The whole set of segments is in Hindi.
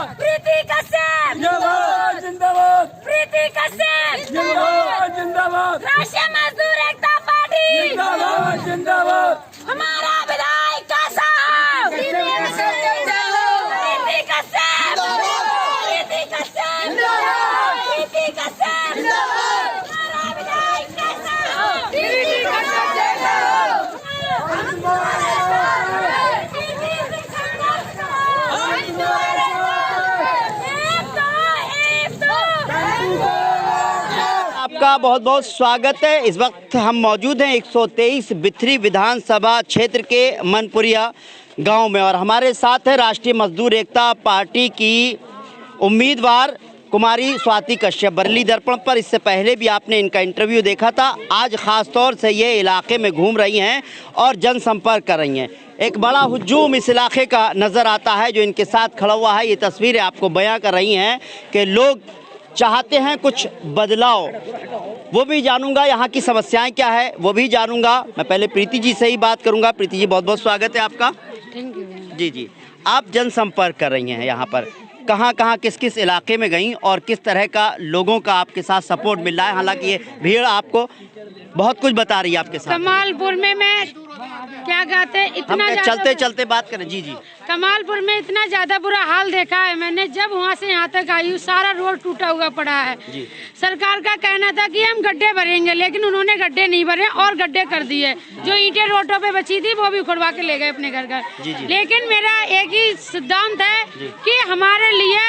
प्रीति कश्यप जिंदाबाद जिंदाबाद, प्रीति कश्यप जिंदाबाद जिंदाबाद, राष्ट्रीय मजदूर एकता पार्टी जिंदाबाद जिंदाबाद, हमारा विधायक का साहब प्रीति कश्यप प्रीति कश्यप प्रीति कश्यप हमारा विधायक का साहब प्रीति आपका बहुत बहुत स्वागत है। इस वक्त हम मौजूद हैं 123 बिथरी विधानसभा क्षेत्र के मनपुरिया गांव में और हमारे साथ है राष्ट्रीय मजदूर एकता पार्टी की उम्मीदवार कुमारी स्वाति कश्यप। बरली दर्पण पर इससे पहले भी आपने इनका इंटरव्यू देखा था। आज ख़ास तौर से ये इलाके में घूम रही हैं और जनसंपर्क कर रही हैं। एक बड़ा हुजूम इस इलाके का नज़र आता है जो इनके साथ खड़ा हुआ है। ये तस्वीरें आपको बयां कर रही हैं कि लोग चाहते हैं कुछ बदलाव। वो भी जानूंगा यहाँ की समस्याएं क्या है, वो भी जानूंगा। मैं पहले प्रीति जी से ही बात करूंगा। प्रीति जी बहुत बहुत स्वागत है आपका। Thank you. जी जी, आप जनसंपर्क कर रही हैं यहाँ पर, कहाँ कहाँ किस किस इलाके में गई और किस तरह का लोगों का आपके साथ सपोर्ट मिल रहा है? हालांकि ये भीड़ आपको बहुत कुछ बता रही है आपके साथ। कमालपुर में मैं क्या कहते हैं इतना हम चलते चलते बात करें। जी जी, कमालपुर में इतना ज्यादा बुरा हाल देखा है मैंने। जब वहाँ से यहाँ तक आई हूँ सारा रोड टूटा हुआ पड़ा है। सरकार का कहना था कि हम गड्ढे भरेंगे, लेकिन उन्होंने गड्ढे नहीं भरे और गड्ढे कर दिए। जो ईंटें रोडों पे बची थी वो भी उखड़वा के ले गए अपने घर घर। लेकिन मेरा एक ही सिद्धांत है कि हमारे लिए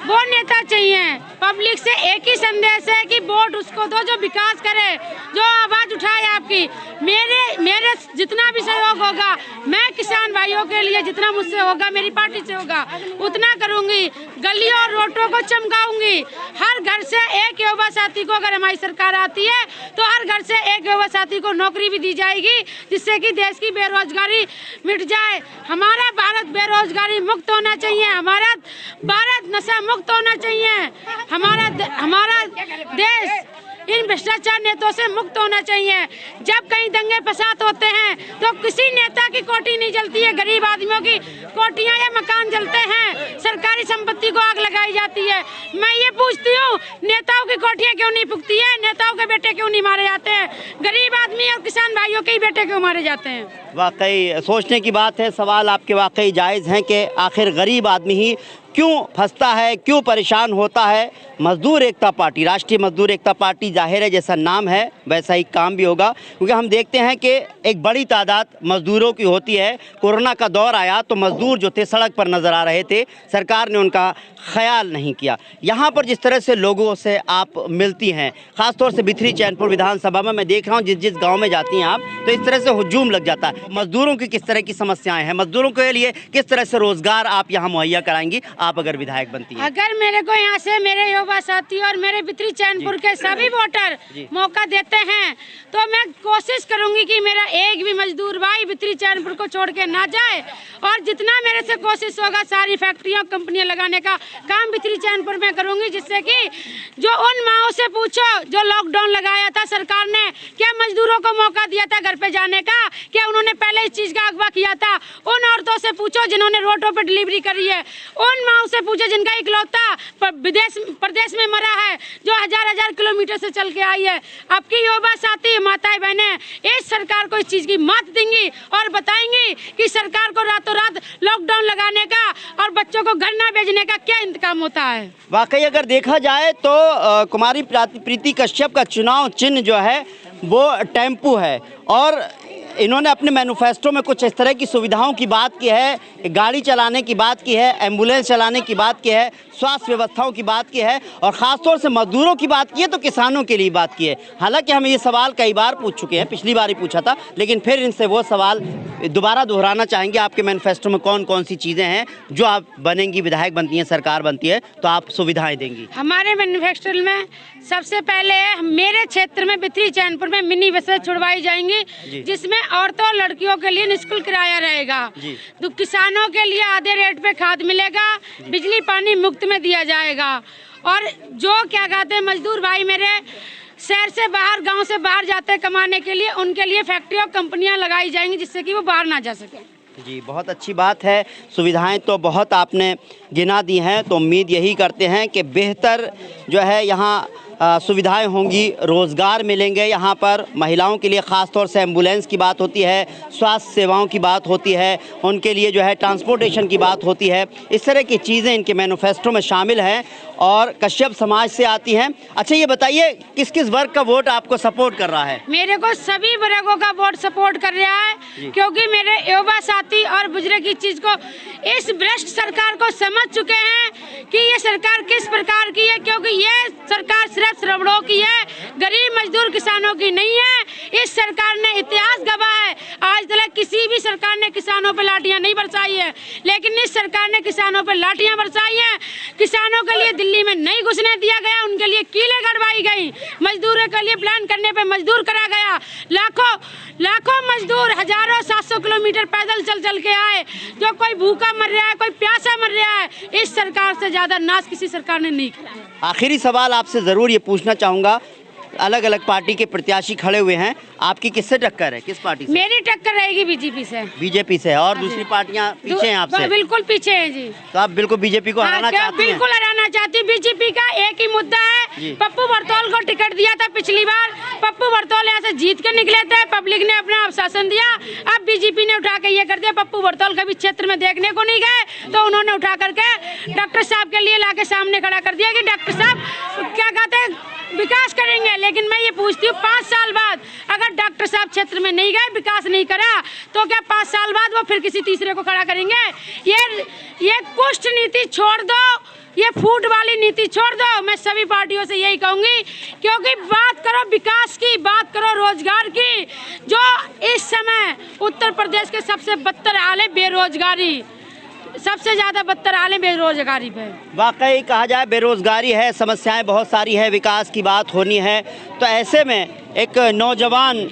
वो नेता चाहिए। पब्लिक से एक ही संदेश है कि वोट उसको दो जो विकास करे, जो आवाज उठाए आपकी। मेरे जितना भी सहयोग होगा, मैं किसान भाइयों के लिए जितना मुझसे होगा, मेरी पार्टी से होगा, उतना करूंगी। गलियों और रोडों को चमकाऊंगी। हर घर से एक युवा साथी को, अगर हमारी सरकार आती है तो हर घर से एक युवा साथी को नौकरी भी दी जाएगी, जिससे कि देश की बेरोजगारी मिट जाए। हमारा भारत बेरोजगारी मुक्त होना चाहिए। हमारा भारत नशा मुक्त होना चाहिए। हमारा देश इन भ्रष्टाचार नेताओं से मुक्त होना चाहिए। जब कहीं दंगे फसाद होते हैं तो किसी नेता की कोठी नहीं जलती है, गरीब आदमियों की कोठियां या मकान जलते हैं, सरकारी संपत्ति को आग लगाई जाती है। मैं ये पूछती हूँ, नेताओं की कोठियां क्यों नहीं फूकती है? नेताओं के बेटे क्यों नहीं मारे जाते हैं? गरीब आदमी और किसान भाइयों के ही बेटे क्यों मारे जाते हैं? वाकई सोचने की बात है। सवाल आपके वाकई जायज़ हैं कि आखिर गरीब आदमी ही क्यों फंसता है, क्यों परेशान होता है। मजदूर एकता पार्टी, राष्ट्रीय मजदूर एकता पार्टी, जाहिर है जैसा नाम है वैसा ही काम भी होगा, क्योंकि हम देखते हैं कि एक बड़ी तादाद मजदूरों की होती है। कोरोना का दौर आया तो मजदूर जो थे सड़क पर नज़र आ रहे थे, सरकार ने उनका ख्याल नहीं किया। यहाँ पर जिस तरह से लोगों से आप मिलती हैं, ख़ासतौर से बिथरी चैनपुर विधानसभा में मैं देख रहा हूँ जिस गाँव में जाती हैं आप, तो इस तरह से हुजूम लग जाता है। मजदूरों की किस तरह की समस्याएं हैं, मजदूरों के लिए किस तरह से रोजगार आप यहाँ मुहैया कराएंगी आप अगर विधायक बनती हैं? अगर मेरे को यहाँ से मेरे युवा साथी और मेरे बिथरी चैनपुर के सभी वोटर मौका देते हैं तो मैं कोशिश करूंगी कि मेरा एक भी मजदूर भाई बिथरी चैनपुर को छोड़ के ना जाए। और जितना मेरे से कोशिश होगा सारी फैक्ट्रियां कंपनियां लगाने का काम बिथरी चैनपुर में करूंगी, जिससे कि जो उन माओं से पूछो जो लॉकडाउन लगाया था सरकार ने, क्या मजदूरों को मौका दिया था घर पे जाने का? क्या उन्होंने पहले इस चीज का अगवा किया था? उन औरतों से पूछो जिन्होंने रोडों पर डिलीवरी करी है, उन माओं से पूछो जिनका इकलौता प्रदेश में मरा है, जो हजार किलोमीटर से चल के आई है। आपकी युवा साथी माताएं बहनें इस सरकार को इस चीज की मात देंगी और बताएंगी कि सरकार को रातों रात लॉकडाउन लगाने का और बच्चों को घर न भेजने का क्या इंतजाम होता है। वाकई अगर देखा जाए तो कुमारी प्रीति कश्यप का चुनाव चिन्ह जो है वो टेम्पू है और इन्होंने अपने मैनिफेस्टो में कुछ इस तरह की सुविधाओं की बात की है, गाड़ी चलाने की बात की है, एम्बुलेंस चलाने की बात की है, स्वास्थ्य व्यवस्थाओं की बात की है और ख़ासतौर से मजदूरों की बात की है तो किसानों के लिए बात की है। हालांकि हम ये सवाल कई बार पूछ चुके हैं, पिछली बार ही पूछा था, लेकिन फिर इनसे वो सवाल दोबारा दोहराना चाहेंगे। आपके मैनिफेस्टो में कौन कौन सी चीज़ें हैं जो आप बनेंगी, विधायक बनती हैं, सरकार बनती है तो आप सुविधाएँ देंगी? हमारे मैनिफेस्टो में सबसे पहले मेरे क्षेत्र में बिथरी चैनपुर में मिनी बसें छुड़वाई जाएंगी, जिसमें औरतों और लड़कियों के लिए निःशुल्क किराया रहेगा। तो किसानों के लिए आधे रेट पे खाद मिलेगा, बिजली पानी मुफ्त में दिया जाएगा। और जो क्या कहते हैं मजदूर भाई मेरे शहर से बाहर, गांव से बाहर जाते हैं कमाने के लिए, उनके लिए फैक्ट्री और कंपनियां लगाई जाएंगी जिससे कि वो बाहर ना जा सके। जी, बहुत अच्छी बात है। सुविधाएं तो बहुत आपने गिना दी हैं, तो उम्मीद यही करते हैं कि बेहतर जो है यहाँ सुविधाएं होंगी, रोज़गार मिलेंगे यहाँ पर। महिलाओं के लिए ख़ास तौर से एम्बुलेंस की बात होती है, स्वास्थ्य सेवाओं की बात होती है, उनके लिए जो है ट्रांसपोर्टेशन की बात होती है। इस तरह की चीज़ें इनके मैनिफेस्टो में शामिल हैं और कश्यप समाज से आती हैं। अच्छा, ये बताइए किस किस वर्ग का वोट आपको सपोर्ट कर रहा है? मेरे को सभी वर्गों का वोट सपोर्ट कर रहा है, क्योंकि मेरे युवा साथी और बुजुर्ग की चीज को, इस भ्रष्ट सरकार को समझ चुके हैं कि ये सरकार किस प्रकार की है, क्योंकि ये सरकार सिर्फ श्रवणों की है, गरीब मजदूर किसानों की नहीं है। इस सरकार ने इतिहास गवाह है, आज तक किसी भी सरकार ने किसानों पर लाठियां नहीं बरसाई है, लेकिन इस सरकार ने किसानों पर लाठियां बरसाई है। किसानों के लिए दिल्ली में नहीं घुसने दिया गया, उनके लिए कीलें गड़वाई गई, मजदूरों के लिए प्लान करने पे मजदूर करा गया। लाखों मजदूर हजारों 700 किलोमीटर पैदल चल के आए, जो कोई भूखा मर रहा है, कोई प्यासा मर रहा है। इस सरकार से ज्यादा नाश किसी सरकार ने नहीं किया है। आखिरी सवाल आपसे ज़रूर ये पूछना चाहूँगा, अलग अलग पार्टी के प्रत्याशी खड़े हुए हैं, आपकी किससे टक्कर है, किस पार्टी से? मेरी टक्कर रहेगी बीजेपी से। बीजेपी से, और दूसरी पार्टियां पीछे हैं आपसे? बिल्कुल पीछे हैं जी। तो आप बिल्कुल बीजेपी को हराना चाहती हैं? बिल्कुल हराना चाहती। बीजेपी का एक ही मुद्दा है, पप्पू बरतौल को टिकट दिया था पिछली बार, पप्पू बरतौल यहाँ से जीत के निकले थे, पब्लिक ने अपना आश्वासन दिया। अब बीजेपी ने उठा के ये कर दिया, पप्पू बरतौल कभी क्षेत्र में देखने को नहीं गए, तो उन्होंने उठा करके डॉक्टर साहब के लिए लाके सामने खड़ा कर दिया कि डॉक्टर साहब क्या कहते हैं, विकास करेंगे। लेकिन मैं ये पूछती हूँ, 5 साल बाद अगर डॉक्टर साहब क्षेत्र में नहीं गए, विकास नहीं करा, तो क्या 5 साल बाद वो फिर किसी तीसरे को खड़ा करेंगे? ये कुष्ठ नीति छोड़ दो, ये फूट वाली नीति छोड़ दो। मैं सभी पार्टियों से यही कहूंगी, क्योंकि बात करो विकास की, बात करो रोजगार की। जो इस समय उत्तर प्रदेश के सबसे बदतर हाल है बेरोजगारी, सबसे ज्यादा बदतर हाल है बेरोजगारी पे। वाकई कहा जाए बेरोजगारी है, समस्याएं बहुत सारी है, विकास की बात होनी है। तो ऐसे में एक नौजवान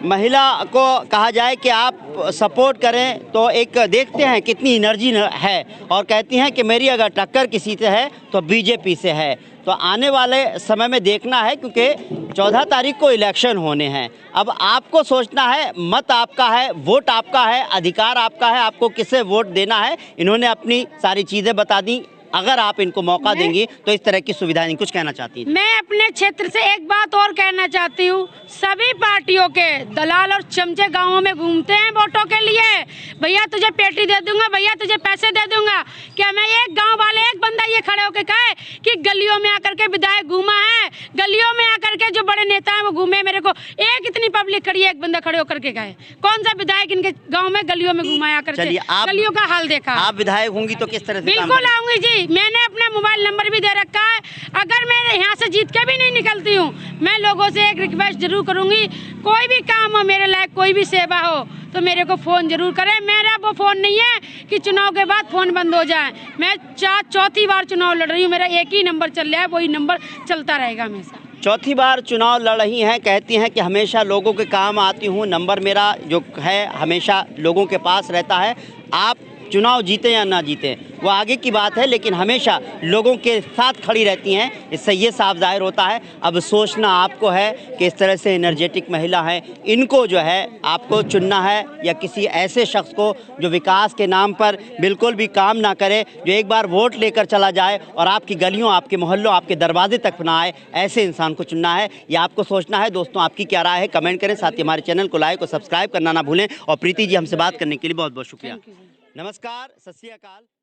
महिला को कहा जाए कि आप सपोर्ट करें, तो एक देखते हैं कितनी एनर्जी है, और कहती हैं कि मेरी अगर टक्कर किसी से है तो बीजेपी से है। तो आने वाले समय में देखना है, क्योंकि 14 तारीख को इलेक्शन होने हैं। अब आपको सोचना है, मत आपका है, वोट आपका है, अधिकार आपका है, आपको किसे वोट देना है। इन्होंने अपनी सारी चीज़ें बता दी, अगर आप इनको मौका देंगी तो इस तरह की सुविधाएं। कुछ कहना चाहती हैं? मैं अपने क्षेत्र से एक बात और कहना चाहती हूँ, सभी पार्टियों के दलाल और चमचे गांवों में घूमते हैं वोटों के लिए, भैया तुझे पेटी दे दूंगा, भैया तुझे पैसे दे दूंगा। क्या मैं एक गांव वाले एक बंदा ये खड़े होकर कहे कि गलियों में आकर के विधायक घूमा है, गलियों में आकर के जो बड़े नेता है वो घूमे? मेरे को एक इतनी पब्लिक खड़ी है, एक बंदा खड़े होकर के कहे कौन सा विधायक इनके गाँव में गलियों में घुमा आकर के गलियों का हाल देखा? आप विधायक होंगी तो किस तरह से? बिल्कुल आऊंगी जी, मैंने अपना मोबाइल नंबर भी दे रखा है। अगर मैं यहाँ से जीत के भी नहीं निकलती हूँ, मैं लोगों से एक रिक्वेस्ट जरूर करूंगी, कोई भी काम हो मेरे लायक, कोई भी सेवा हो तो मेरे को फ़ोन जरूर करें। मेरा वो फ़ोन नहीं है कि चुनाव के बाद फ़ोन बंद हो जाए। मैं 4थी बार चुनाव लड़ रही हूँ, मेरा एक ही नंबर चल रहा है, वही नंबर चलता रहेगा हमेशा। 4थी बार चुनाव लड़ रही हैं, कहती हैं कि हमेशा लोगों के काम आती हूँ, नंबर मेरा जो है हमेशा लोगों के पास रहता है। आप चुनाव जीते या ना जीते वो आगे की बात है, लेकिन हमेशा लोगों के साथ खड़ी रहती हैं, इससे ये साफ जाहिर होता है। अब सोचना आपको है कि इस तरह से एनर्जेटिक महिला हैं, इनको जो है आपको चुनना है, या किसी ऐसे शख्स को जो विकास के नाम पर बिल्कुल भी काम ना करे, जो एक बार वोट लेकर चला जाए और आपकी गलियों, आपके मोहल्लों, आपके दरवाजे तक ना आए, ऐसे इंसान को चुनना है। ये आपको सोचना है। दोस्तों, आपकी क्या राय है कमेंट करें, साथ ही हमारे चैनल को लाइक और सब्सक्राइब करना ना भूलें। और प्रीति जी, हमसे बात करने के लिए बहुत बहुत शुक्रिया। नमस्कार, सत श्री अकाल।